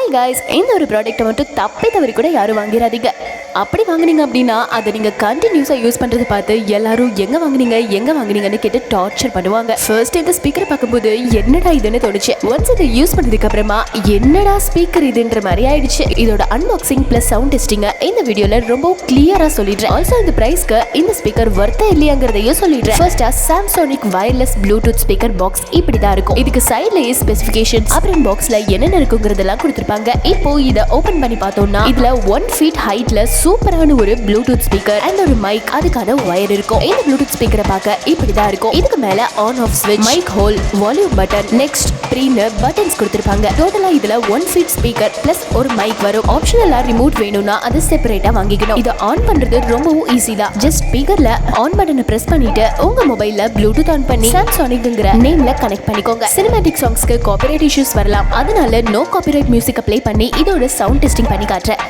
Hi guys, இந்த ஒரு ப்ராடக்ட்டை மட்டும் தப்பி தவறி கூட யாரும் வாங்கிடாதீங்க. அப்படி வாங்குனீங்க அப்படின்னா அதை நீங்கள் கண்டினியூஸாக யூஸ் பண்ணுறது பார்த்து எல்லாரும் எங்கே வாங்குனீங்கன்னு கேட்டு டார்ச்சர் பண்ணுவாங்க. ஃபர்ஸ்ட் இந்த ஸ்பீக்கரை பார்க்கும்போது என்னடா இதுன்னு தோணுச்சு. ஒன்ஸ் இதை யூஸ் பண்ணதுக்கு அப்புறமா என்னடா ஸ்பீக்கர் இதுன்ற மாதிரி ஆயிடுச்சு. இதோட அன்பாக்சிங் பிளஸ் சவுண்ட் டெஸ்டிங்க இந்த வீடியோவில் ரொம்ப கிளியராக சொல்லிடுறேன். ஆல்சோ இந்த பிரைஸ்க்கு இந்த ஸ்பீக்கர் வர்த்தா இல்லையாங்கிறதையும் சொல்லிடுறேன். ஃபர்ஸ்டா சாம்சோனிக் வயர்லெஸ் ப்ளூடூத் ஸ்பீக்கர் பாக்ஸ் இப்படி தான் இருக்கும். இதுக்கு சைட்லயே ஸ்பெசிஃபிகேஷன்ஸ் அப்புறம் பாக்ஸ்ல என்னென்ன இருக்குங்கிறதெல்லாம் கொடுத்துருப்பாங்க. இப்போ இதை ஓபன் பண்ணி பார்த்தோம்னா இதுல 1 feet ஹைட்ல சூப்பரான ஒரு ப்ளூடூத் ஸ்பீக்கர் அண்ட் ஒரு மைக் அதுக்கான வயர் இருக்கும். இந்த ப்ளூடூத் ஸ்பீக்கரை பார்க்க இப்படிதான் இருக்கும். இதுக்கு மேல ஆன் ஆஃப் ஸ்விட்ச், mic hole, volume button, next ப்ரீன்னு பட்டன்ஸ் கொடுத்துருப்பாங்க. டோட்டலா இதுல 1 feet ஸ்பீக்கர் பிளஸ் ஒரு மைக் வரும். ஆப்ஷனலா ரிமோட் வேணும்னா அதை செப்பரேட்டா வாங்கிக்கணும். இதை ஆன் பண்றது ரொம்பவும் ஈஸி தான். ஜஸ்ட் ஸ்பீக்கர்ல ஆன் பட்டனை பிரஸ் பண்ணிட்டு உங்க மொபைல்ல ப்ளூடூத் ஆன் பண்ணி சாம்சோனிக்ங்கிற நேம்ல கனெக்ட் பண்ணிக்கோங்க. சினிமேட்டிக் சாங்ஸ்க்கு காப்பிரைட் இஷ்யூஸ் வரலாம். அதனால நோ காப்பிரைட் மியூசிக்கை ப்ளே பண்ணி இதோட சவுண்ட் டெஸ்டிங் பண்ணி காட்டுறேன்.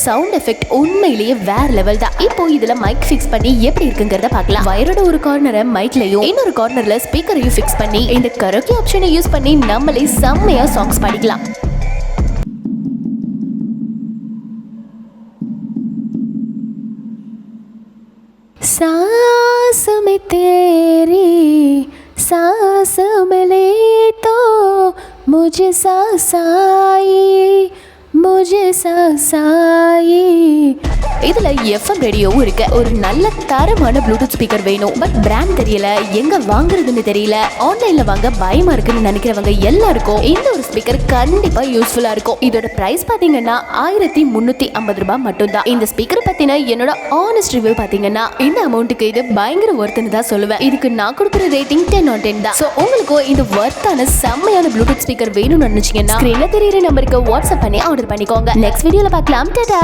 சவுண்ட் எஃபெக்ட் உண்மையிலேயே வேற லெவல் தான். இப்போ இதுல மைக் ஃபிக்ஸ் பண்ணி எப்படி இருக்குங்கிறத பார்க்கலாம். வயரோட ஒரு கார்னரை மைக்லயும் இன்னொரு கார்னர்ல ஸ்பீக்கரையும் ஃபிக்ஸ் பண்ணி இந்த கரோக்கே ஆப்ஷனை யூஸ் பண்ணி நம்மளே செம்மையா சாங்ஸ் பாடிக்கலாம். सांस में तेरी सांस मिले तो मुझे सांस आई. இதுல எஃப்எம் ரேடியோவும் இருக்கு. ஒரு நல்ல தரமான ப்ளூடூத் ஸ்பீக்கர் வேணும், பட் பிராண்ட் தெரியல, எங்க வாங்குறதுன்னு தெரியல, ஆன்லைன்ல வாங்க பயமா இருக்குன்னு நினைக்கிறவங்க எல்லாருக்கும் இந்த ஒரு ஸ்பீக்கர் கண்டிப்பா யூஸ்ஃபுல்லா இருக்கும். இதோட பிரைஸ் பாத்தீங்கன்னா 1350 ரூபாய் மட்டும் தான். இந்த ஸ்பீக்கர் பத்தின என்னோட ஆனஸ்ட் ரிவ்யூ பாத்தீங்கன்னா இந்த அமௌண்ட்டுக்கு இது பயங்கர ஒர்த்துன்னு தான் சொல்லுவேன். இதுக்கு நான் கொடுக்குற ரேட்டிங் 10 on 10 தான். ஸோ உங்களுக்கும் இந்த ஒர்த்தான செம்மையான ப்ளூடூத் ஸ்பீக்கர் வேணும்னு நினைச்சீங்கன்னா ஸ்கிரீன்ல தெரியுற நம்பருக்கு வாட்ஸ்அப் பண்ணி ஆர்டர் பண்ணிக்கோங்க. நெக்ஸ்ட் வீடியோல பார்க்கலாம். டாடா.